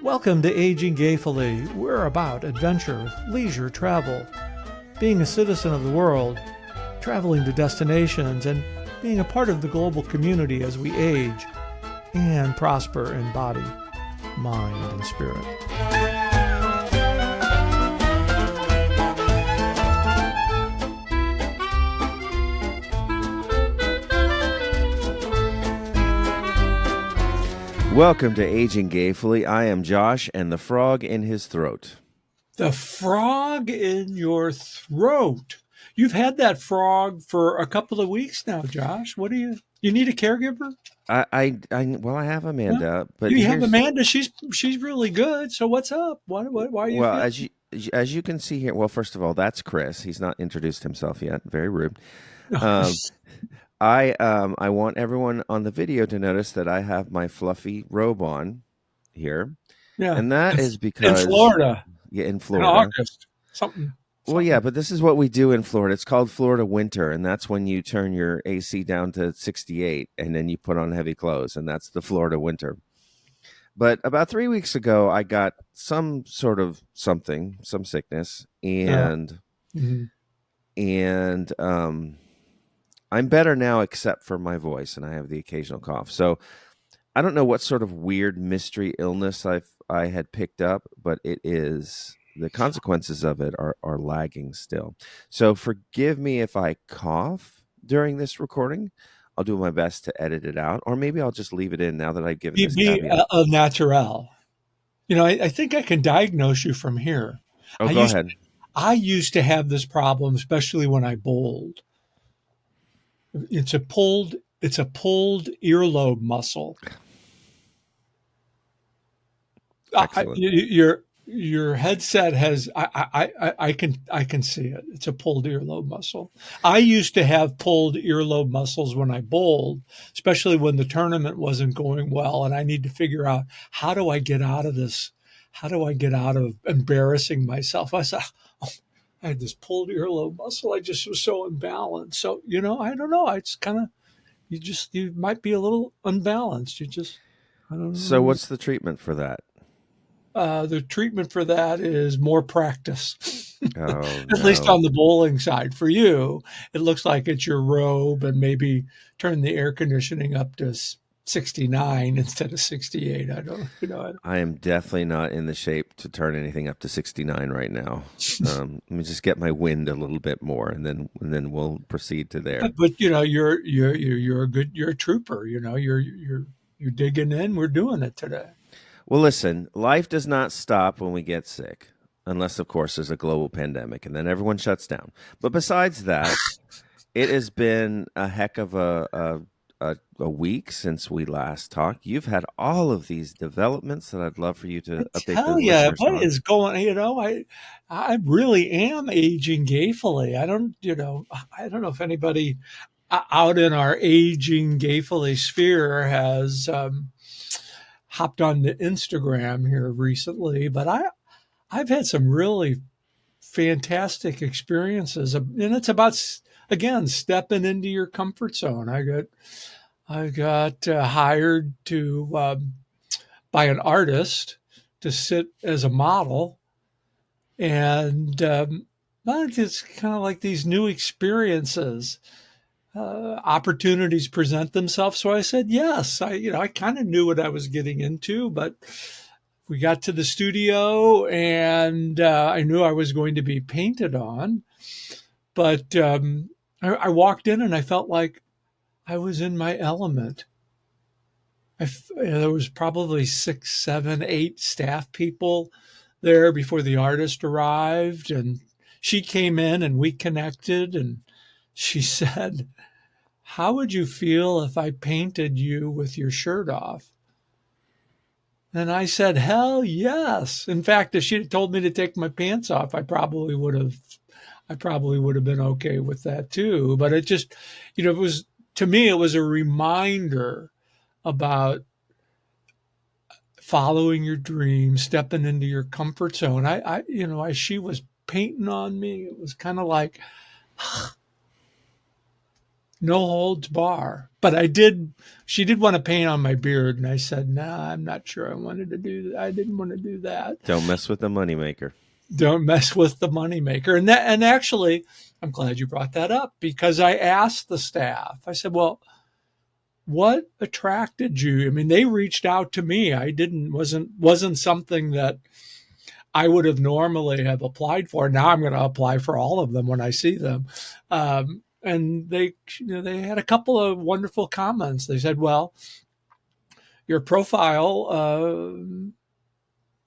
Welcome to Aging Gayfully. We're about adventure, leisure, travel, being a citizen of the world, traveling to destinations, and being a part of the global community as we age and prosper in body, mind, and spirit. Welcome to Aging Gayfully. I am Josh, and the frog in his throat. The frog in your throat. You've had that frog for a couple of weeks now, Josh. What do you need a caregiver? I have Amanda, but You have Amanda. She's really good. So what's up? Why are you? Well, as you can see here, well, first of all, that's Chris. He's not introduced himself yet. Very rude. I want everyone on the video to notice that I have my fluffy robe on here. Yeah. And that is because in Florida. Yeah, in Florida. In August. Something. Well, yeah, but this is what we do in Florida. It's called Florida winter, and that's when you turn your AC down to 68 and then you put on heavy clothes, and that's the Florida winter. But about 3 weeks ago, I got some sort of some sickness, and I'm better now except for my voice, and I have the occasional cough. So I don't know what sort of weird mystery illness I had picked up, but it is the consequences of it are lagging still. So forgive me if I cough during this recording. I'll do my best to edit it out, or maybe I'll just leave it in now that I've given this caveat. A natural. You know, I think I can diagnose you from here. Oh, go ahead. I used to have this problem, especially when I bowled. It's a pulled earlobe muscle. Your headset has I can see it. It's a pulled earlobe muscle. I used to have pulled earlobe muscles when I bowled, especially when the tournament wasn't going well, and I need to figure out how do I get out of this? How do I get out of embarrassing myself? I said, I had this pulled earlobe muscle. I just was so unbalanced. So, I don't know. It's kind of, you might be a little unbalanced. I don't know. So what's the treatment for that? The treatment for that is more practice. At least on the bowling side. For you, it looks like it's your robe, and maybe turn the air conditioning up to 69 instead of 68. I am definitely not in the shape to turn anything up to 69 right now. Let me just get my wind a little bit more, and then we'll proceed to there. But you're a trooper. You're digging in. We're doing it today. Well, listen, life does not stop when we get sick, unless, of course, there's a global pandemic, and then everyone shuts down. But besides that, it has been a heck of a week since we last talked. You've had all of these developments that I'd love for you to update the listeners what on. is going? I really am aging gayfully. I don't know if anybody out in our aging gayfully sphere has hopped on to Instagram here recently, but I've had some really fantastic experiences, and it's about, again, stepping into your comfort zone. I got hired by an artist to sit as a model, and it's kind of like these new experiences. Opportunities present themselves. So I said, yes, I kind of knew what I was getting into, but we got to the studio, and I knew I was going to be painted on, but I walked in and I felt like I was in my element. There was probably 6, 7, 8 staff people there before the artist arrived, and she came in and we connected, and she said, "How would you feel if I painted you with your shirt off?" And I said, "Hell yes." In fact, if she had told me to take my pants off, I probably would have been okay with that too. But it just, to me, it was a reminder about following your dreams, stepping into your comfort zone. As she was painting on me, it was kind of like, no holds bar. But she did want to paint on my beard, and I said, nah, I'm not sure I wanted to do that. I didn't want to do that. Don't mess with the moneymaker. Don't mess with the moneymaker. And actually, I'm glad you brought that up because I asked the staff, I said, well, what attracted you? I mean, they reached out to me. I didn't, wasn't something that I would have normally have applied for. Now I'm going to apply for all of them when I see them. And they had a couple of wonderful comments. They said, well, your profile,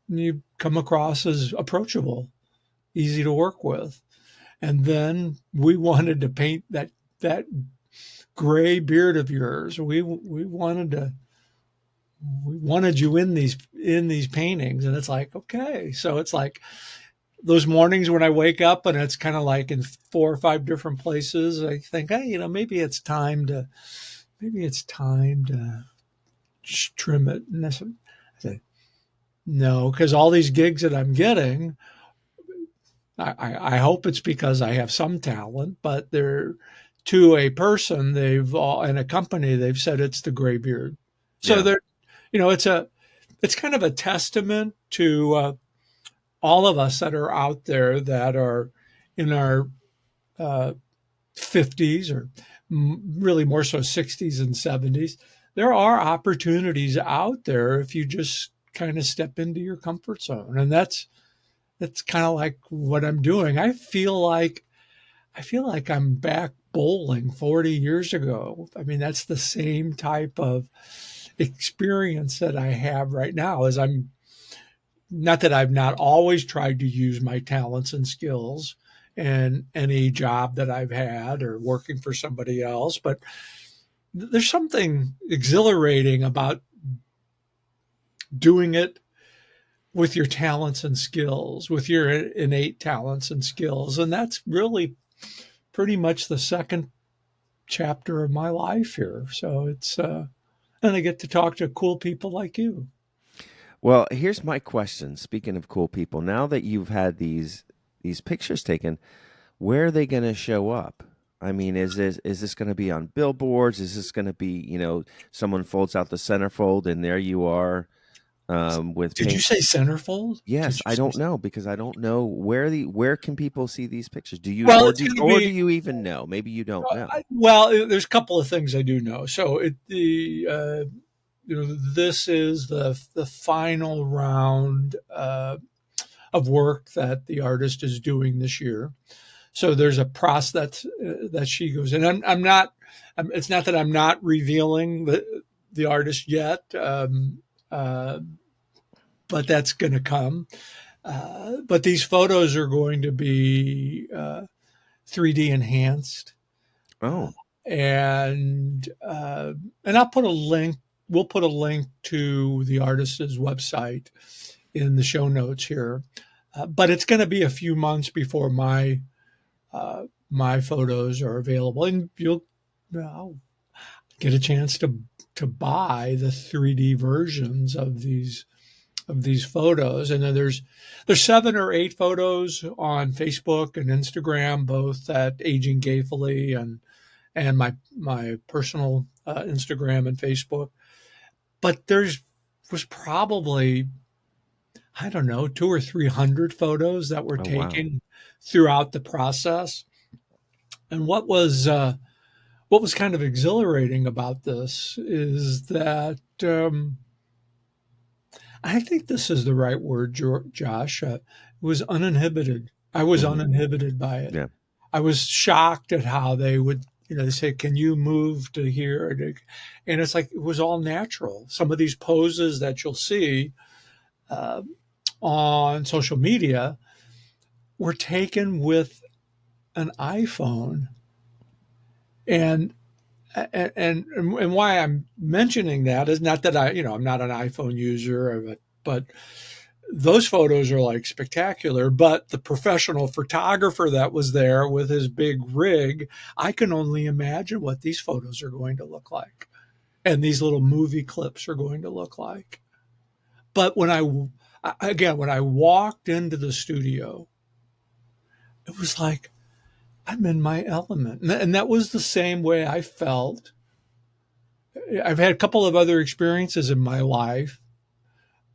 you come across as approachable, easy to work with. And then we wanted to paint that gray beard of yours. We wanted you in these paintings. And it's like, okay. So it's like those mornings when I wake up and it's kind of like in 4 or 5 different places, I think, hey, maybe it's time to trim it. And I said, no, because all these gigs that I'm getting, I hope it's because I have some talent, but they're to a person they've all in a company they've said it's the gray beard. So Yeah. they're it's kind of a testament to all of us that are out there that are in our uh, 50s or really more so 60s and 70s. There are opportunities out there if you just kind of step into your comfort zone, and that's kind of like what I'm doing. I feel like I'm back bowling 40 years ago. I mean, that's the same type of experience that I have right now as I'm not that I've not always tried to use my talents and skills in any job that I've had or working for somebody else, but there's something exhilarating about doing it with your talents and skills, with your innate talents and skills. And that's really pretty much the second chapter of my life here. So and I get to talk to cool people like you. Well, here's my question. Speaking of cool people, now that you've had these pictures taken, where are they going to show up? I mean, is this going to be on billboards? Is this going to be, someone folds out the centerfold and there you are with Did you paint? say centerfold? Did Yes, you I don't say? know because I don't know where can people see these pictures? Do you Well, or it's do going to or do be. you even know? Maybe you don't know. There's a couple of things I do know. So this is the final round of work that the artist is doing this year. So there's a process that she goes in. I'm not. It's not that I'm not revealing the artist yet, uh, but that's going to come. But these photos are going to be 3D enhanced, uh, Oh, and I'll put a link. We'll put a link to the artist's website in the show notes here. But it's going to be a few months before my photos are available, and I'll get a chance to buy the 3D versions of these photos. And then there's 7 or 8 photos on Facebook and Instagram, both at Aging Gayfully and my personal Instagram and Facebook. But there's was probably, I don't know, 200 or 300 photos that were oh wow. taken throughout the process. And what was kind of exhilarating about this is that I think this is the right word, Josh. It was uninhibited. I was Hmm. uninhibited by it. Yeah. I was shocked at how they would, they say, "Can you move to here?" And it's like it was all natural. Some of these poses that you'll see uh, on social media were taken with an iPhone, and and why I'm mentioning that is not that I'm not an iPhone user, but those photos are like spectacular. But the professional photographer that was there with his big rig, I can only imagine what these photos are going to look like, and these little movie clips are going to look like. But when I walked into the studio, it was like I'm in my element, and that was the same way I felt I've had a couple of other experiences in my life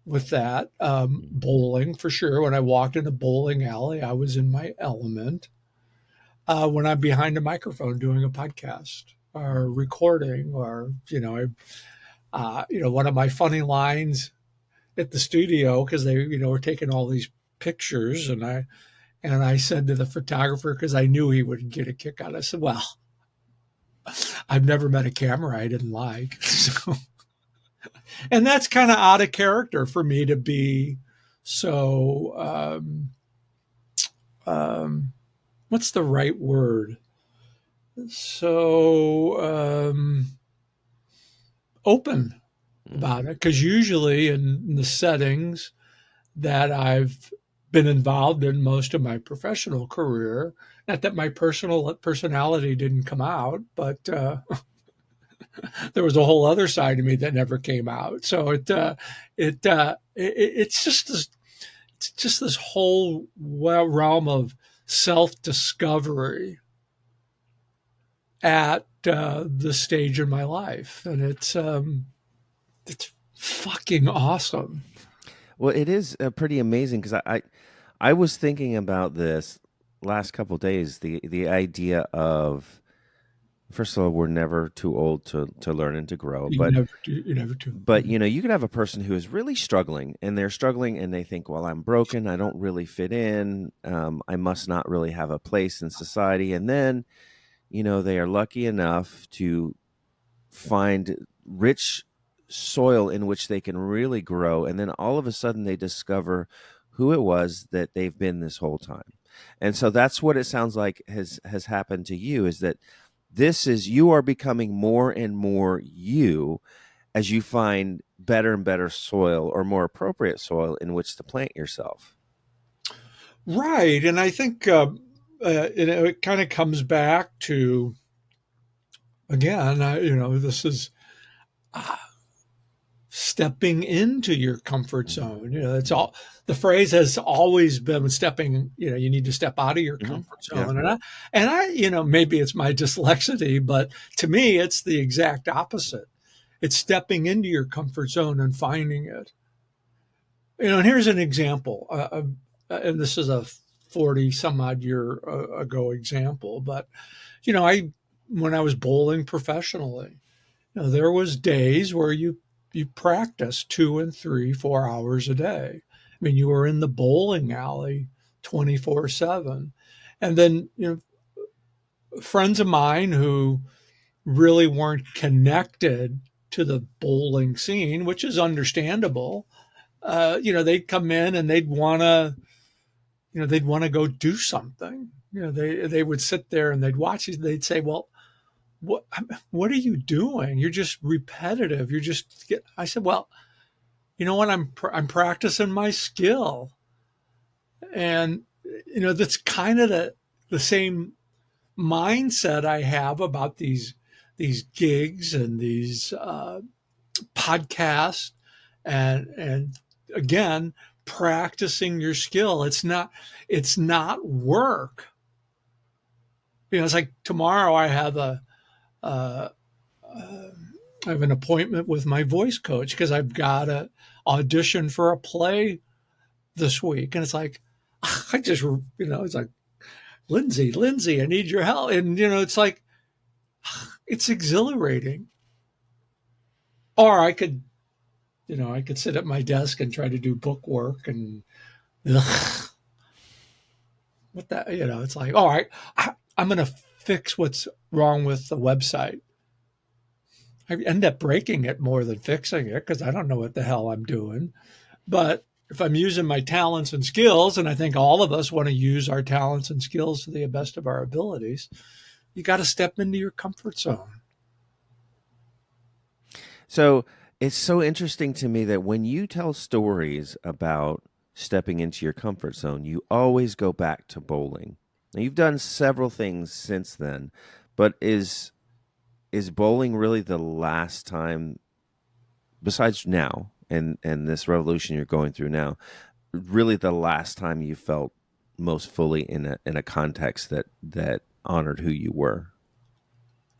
with that. Bowling, for sure. When I walked in a bowling alley, I was in my element. When I'm behind a microphone doing a podcast or recording, or one of my funny lines at the studio, because they were taking all these pictures, and I said to the photographer, because I knew he would get a kick out of it, I said, well, I've never met a camera I didn't like. So, and that's kind of out of character for me to be so um, what's the right word? So open Mm. about it, because usually in the settings that I've been involved in most of my professional career, not that my personal personality didn't come out, but there was a whole other side of me that never came out. So it's just this whole realm of self discovery at the stage in my life, and it's fucking awesome. Well, it is pretty amazing because I was thinking about this last couple days. The idea of, first of all, we're never too old to learn and to grow, You never do. You never do. but you could have a person who is really struggling, and they're struggling, and they think, well, I'm broken, I don't really fit in, I must not really have a place in society, and then they are lucky enough to find rich soil in which they can really grow, and then all of a sudden they discover who it was that they've been this whole time. And so that's what it sounds like has happened to you, is that this is, you are becoming more and more you as you find better and better soil, or more appropriate soil, in which to plant yourself. Right, and I think it kind of comes back to, again, this is uh, stepping into your comfort Hmm. zone. It's all, the phrase has always been stepping. You need to step out of your Hmm. comfort Yeah. zone, and I, maybe it's my dyslexity, but to me, it's the exact opposite. It's stepping into your comfort zone and finding it. And here's an example, and this is a 40 some odd year ago example, but I when I was bowling professionally, there was days where you practiced 2 and 3, 4 hours a day. I mean, you were in the bowling alley 24/7, and then friends of mine who really weren't connected to the bowling scene, which is understandable. They'd come in and they'd want to go do something. They would sit there and they'd watch it. They'd say, "Well, what what are you doing? You're just repetitive. You're just." I said, "Well, you know what? I'm practicing my skill." And that's kind of the same mindset I have about these gigs and these podcasts, and again, practicing your skill. It's not work. It's like tomorrow uh, I have an appointment with my voice coach because I've got to audition for a play this week, and it's like I just it's like, Lindsay, I need your help, and it's like it's exhilarating. Or I could sit at my desk and try to do book work, and ugh, what that it's like, all right, I'm going to fix what's wrong with the website. I end up breaking it more than fixing it because I don't know what the hell I'm doing. But if I'm using my talents and skills, and I think all of us want to use our talents and skills to the best of our abilities, you got to step into your comfort zone. So it's so interesting to me that when you tell stories about stepping into your comfort zone, you always go back to bowling. Now, you've done several things since then, but is bowling really the last time, besides now and this revolution you're going through now, really the last time you felt most fully in a context that honored who you were?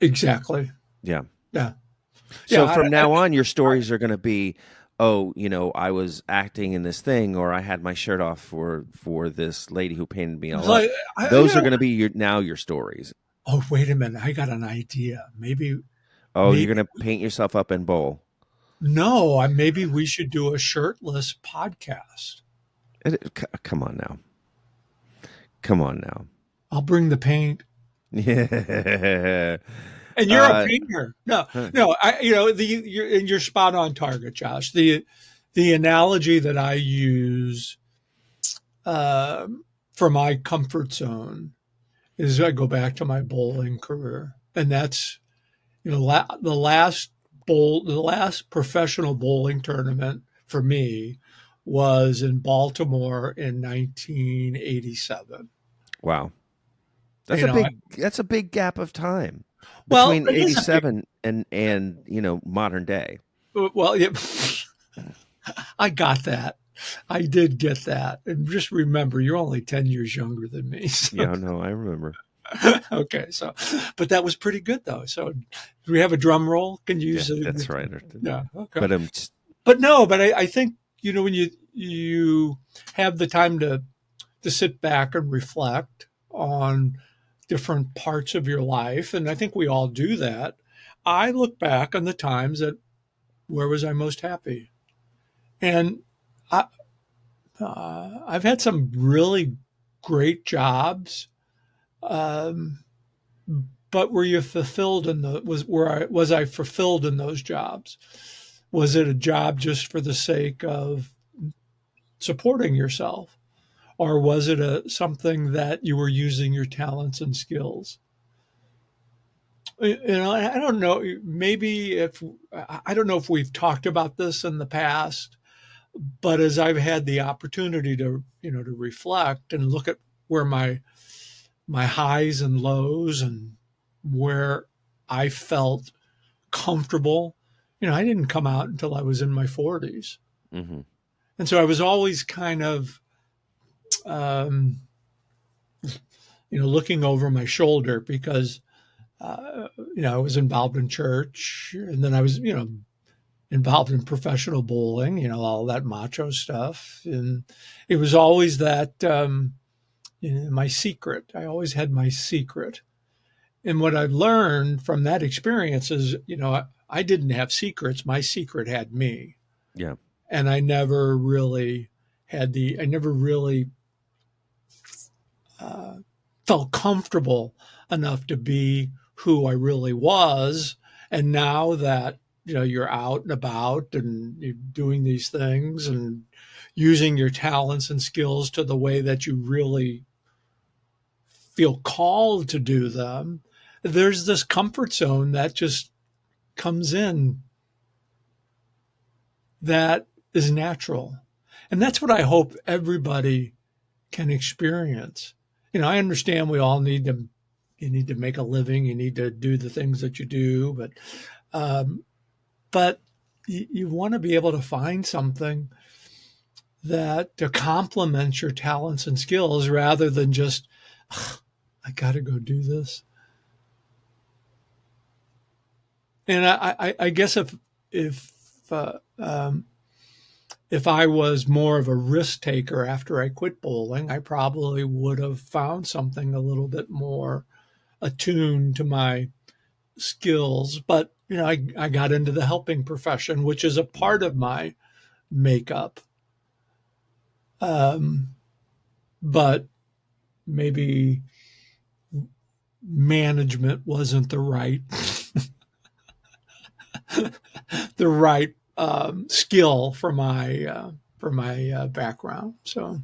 Exactly. Yeah. Yeah. So Yeah, from now on, your stories are going to be, oh, I was acting in this thing, or I had my shirt off for this lady who painted me all up. like Those are going to be your stories. oh, wait a minute, I got an idea. Oh, you're Maybe going to paint yourself up in bowl. no, maybe we should do a shirtless podcast. Come on now. Come on now. I'll bring the paint. Yeah. And you're a Uh, painter. No, huh. no, you're spot on target, Josh. The analogy that I use for my comfort zone is I go back to my bowling career, and that's the last professional bowling tournament for me was in Baltimore in 1987. Wow. You know, That's a big gap of time well, between it is a big, 87 and modern day. well, yeah, I got that. I did get that. And just remember, you're only 10 years younger than me. So, Yeah, no, I remember. okay. So, but that was pretty good, though. So, do we have a drum roll? Can you Yeah, use it? that's right. Yeah. Okay. But But no, but I think, when you have the time to sit back and reflect on different parts of your life, and I think we all do that. I look back on the times that where was I most happy? And I, I've had some really great jobs, um, but were you fulfilled in the was I fulfilled in those jobs? Was it a job just for the sake of supporting yourself, or was it a something that you were using your talents and skills? I don't know. Maybe if I don't know if we've talked about this in the past, but as I've had the opportunity to reflect and look at where my highs and lows and where I felt comfortable, I didn't come out until I was in my 40s. hmm And so I was always kind of, um, looking over my shoulder because, I was involved in church and then I was, involved in professional bowling, all that macho stuff. And it was always that, my secret. I always had my secret. And what I learned from that experience is, I didn't have secrets. My secret had me. Yeah. And I never really uh, felt comfortable enough to be who I really was. And now that, you're out and about and you're doing these things and using your talents and skills to the way that you really feel called to do them, there's this comfort zone that just comes in that is natural. And that's what I hope everybody can experience. I understand we all you need to make a living, you need to do the things that you do, um, but you want to be able to find something that to complement your talents and skills rather than just, "Ugh, I got to go do this." And I guess if uh, um, if I was more of a risk taker after I quit bowling, I probably would have found something a little bit more attuned to my skills. But I got into the helping profession, which is a part of my makeup. Um, but maybe management wasn't the right skill for my background. So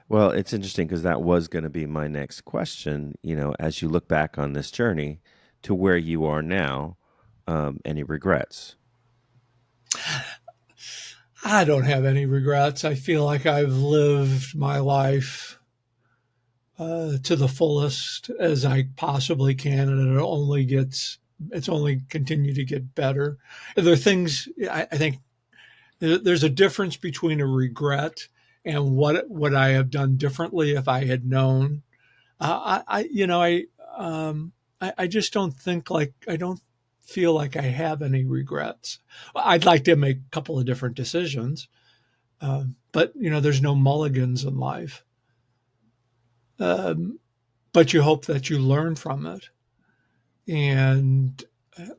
Well, it's interesting because that was going to be my next question. As you look back on this journey to where you are now, any regrets? I don't have any regrets. I feel like I've lived my life to the fullest as I possibly can, and it's only continued to get better. There are things I think there's a difference between a regret and what I have done differently if I had known. I just don't think like I don't. feel like I have any regrets. I'd like to make a couple of different decisions, but there's no mulligans in life. Um, but you hope that you learn from it. And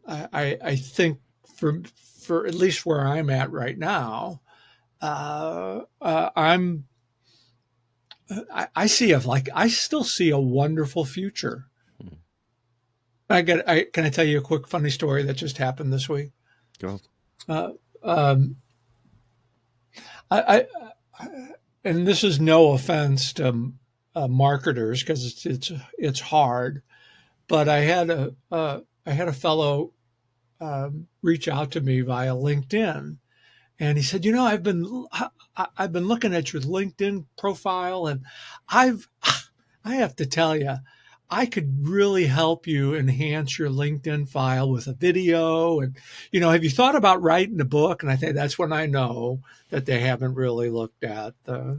I think for at least where I'm at right now, I see I still see a wonderful future. Mhm. Can I tell you a quick funny story that just happened this week? Go. Uh, um, I, and this is no offense to marketers because it's hard, but I had a fellow reach out to me via LinkedIn, and he said, I've been looking at your LinkedIn profile, and I've I have to tell you, I could really help you enhance your LinkedIn file with a video. And, have you thought about writing a book? And I think that's when I know that they haven't really looked at Yeah.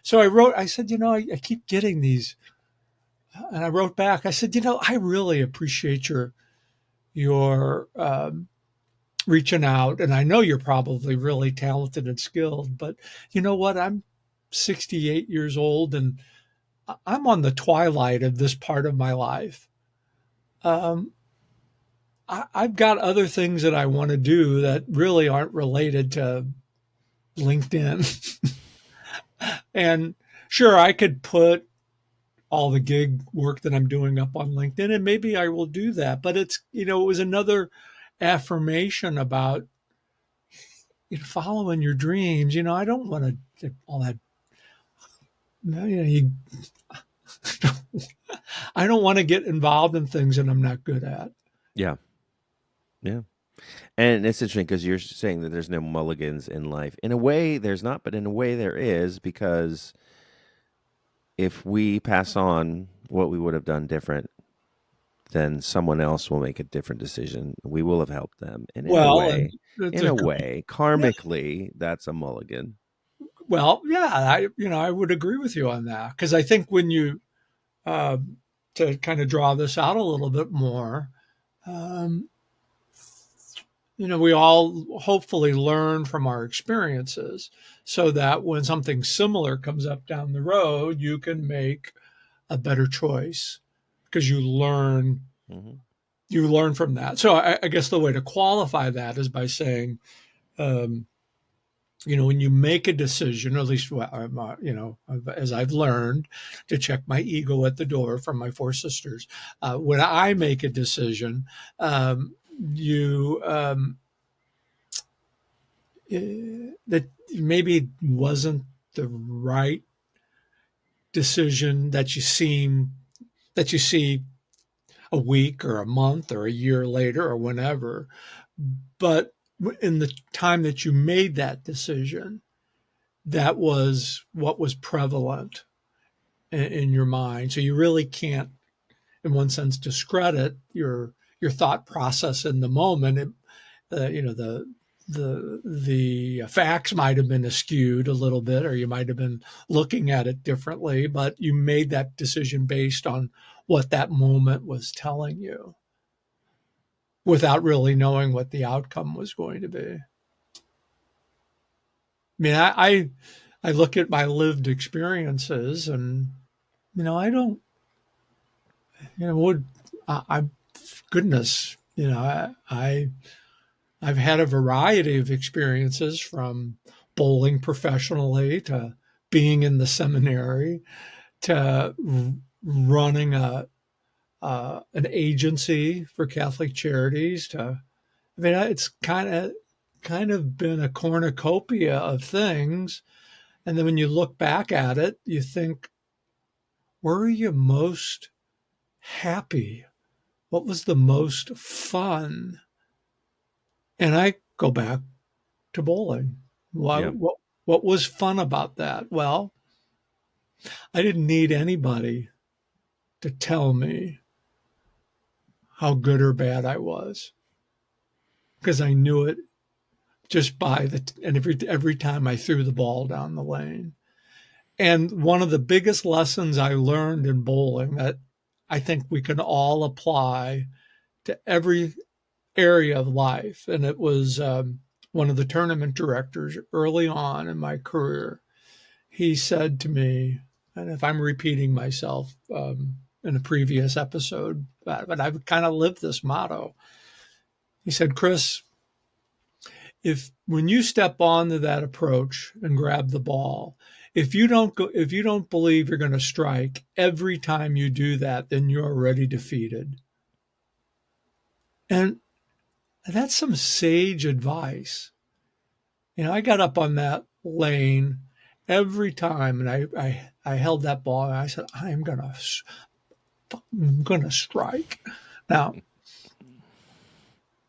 so I said, I keep getting these. And I wrote back, I said, I really appreciate your reaching out. And I know you're probably really talented and skilled, but you know what? I'm 68 years old and I'm on the twilight of this part of my life. Um, I've got other things that I want to do that really aren't related to LinkedIn. And sure, I could put all the gig work that I'm doing up on LinkedIn, and maybe I will do that. But it was another affirmation about following your dreams. I don't want to all that. You, I don't want to get involved in things that I'm not good at. Yeah. Yeah. And it's interesting because you're saying that there's no mulligans in life. In a way, there's not, but in a way, there is, because if we pass on what we would have done different, then someone else will make a different decision. We will have helped them. And Well, and it's in a a way, yeah, karmically, that's a mulligan. well, yeah, I would agree with you on that because I think when you uh, to kind of draw this out a little bit more, um, we all hopefully learn from our experiences so that when something similar comes up down the road, you can make a better choice because Hmm. you learn from that. So I guess the way to qualify that is by saying, um, when you make a decision, or at least, as I've learned to check my ego at the door from my four sisters, when I make a decision, you that maybe wasn't the right decision that you see a week or a month or a year later or whenever, but in the time that you made that decision, that was what was prevalent in your mind. So you really can't, in one sense, discredit your thought process in the moment. The facts might have been skewed a little bit, or you might have been looking at it differently, but you made that decision based on what that moment was telling you, without really knowing what the outcome was going to be. I mean, I look at my lived experiences, and I don't, would I goodness, I've had a variety of experiences from bowling professionally to being in the seminary to running an agency for Catholic Charities to it's kind of been a cornucopia of things. And then when you look back at it, you think, where are you most happy? What was the most fun? And I go back to bowling. Why, Yeah. what was fun about that? Well, I didn't need anybody to tell me how good or bad I was because I knew it just by and every time I threw the ball down the lane. And one of the biggest lessons I learned in bowling that I think we can all apply to every area of life. And it was one of the tournament directors early on in my career. He said to me, and if I'm repeating myself in a previous episode, but I've kind of lived this motto. He said, Chris, if when you step onto that approach and grab the ball, if you don't believe you're going to strike every time you do that, then you're already defeated. And that's some sage advice. I got up on that lane every time, and I held that ball, and I said, I'm gonna strike. Now,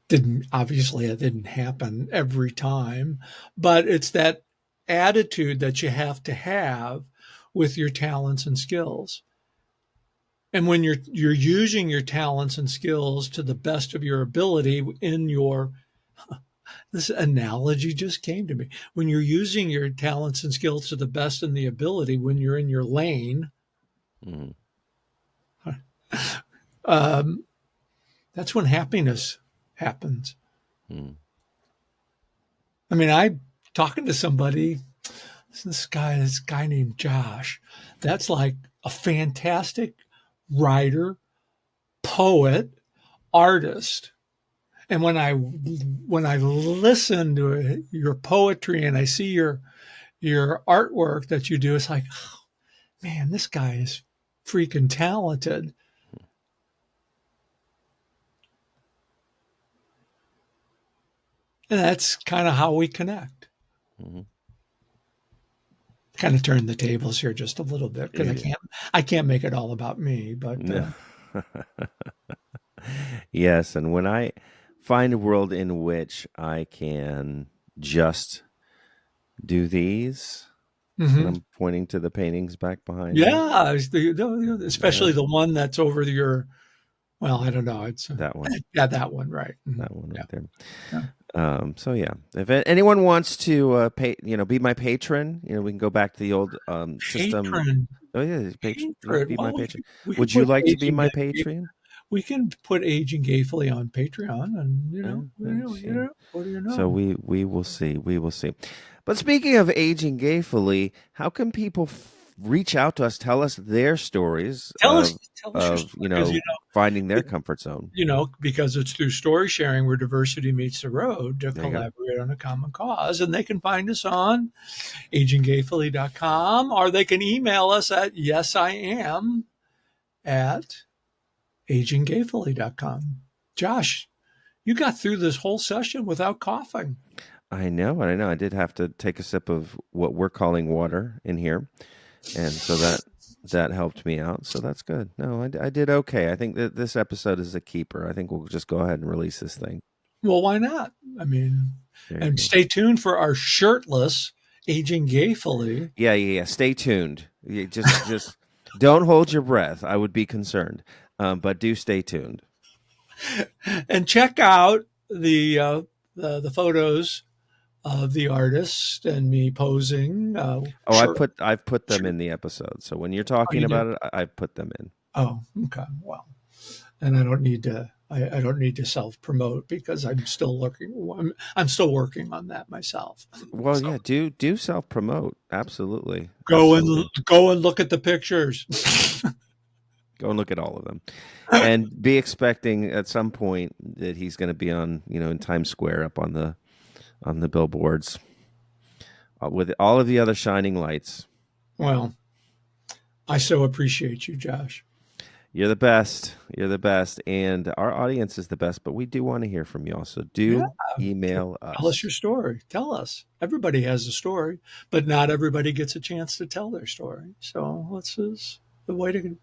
didn't obviously it didn't happen every time, but it's that attitude that you have to have with your talents and skills. And when you're using your talents and skills to the best of your ability in your this analogy just came to me. When you're using your talents and skills to the best in the ability, when you're in your lane, Mm-hmm. um, that's when happiness happens. Mm-hmm. I mean, I talking to somebody, this guy named Josh, that's like a fantastic writer, poet, artist. And when I listen to your poetry and I see your artwork that you do, it's like, man, this guy is freaking talented. And that's kind of how we connect. Mm-hmm. Kind of turn the tables here just a little bit because Yeah. I can't make it all about me, but No. Yes, and when I find a world in which I can just do these, and mhm. I'm pointing to the paintings back behind me. Yeah, Yeah, especially the one that's over your. Well, I don't know. It's that one. yeah, that one, right? That one Yeah, right there. yeah. So yeah, if anyone wants to pay, be my patron, we can go back to the old system. Patron, Oh yeah, patron. Yeah, patron. be my Well, patron. we can Would you put like to be aging my gay, patron? we can put aging gayfully on Patreon, and Thanks. Yeah. what do you So know? we will see. We will see. But speaking of aging gayfully, how can people reach out to us, tell us their stories Tell us your story because finding their comfort zone? because it's through story sharing where diversity meets the road to There you go. collaborate on a common cause. And they can find us on aginggayfully.com or they can email us at yesiam at aginggayfully.com. Josh, you got through this whole session without coughing. I know. I know. I did have to take a sip of what we're calling water in here, and so that helped me out. So that's good. No, I did okay. I think that this episode is a keeper. I think we'll just go ahead and release this thing. Well, why not? I mean, There you and go. stay tuned for our shirtless Aging Gayfully. Yeah. Stay tuned. Just don't hold your breath. I would be concerned, but do stay tuned. And check out the photos of the artist and me posing Oh, shirt. I've put them Shirt. in the episode. So when you're Oh, talking you did. about it, I've put them in. Oh, okay. Well, and I don't need to. I don't need to self promote because I'm still looking. I'm still working on that myself. Well, So yeah, do self promote. Absolutely. Absolutely. go and look at the pictures. Go and look at all of them. And be expecting at some point that he's going to be on, in Times Square up on the billboards with all of the other shining lights. Well, I so appreciate you, Josh. You're the best. You're the best. And our audience is the best, but we do want to hear from y'all. So Yeah. do email Tell us your us. story. Tell us. Everybody has a story, but not everybody gets a chance to tell their story. So the way to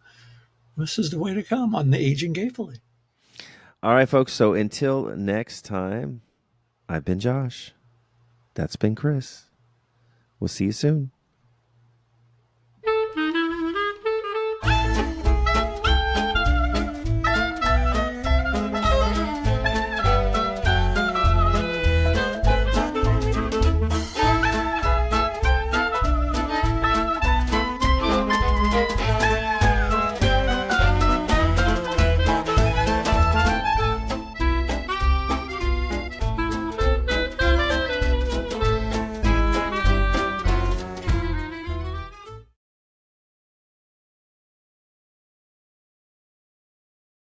this is the way to come on the Aging Gayfully. All right, folks. So until next time, I've been Josh. That's been Chris. We'll see you soon.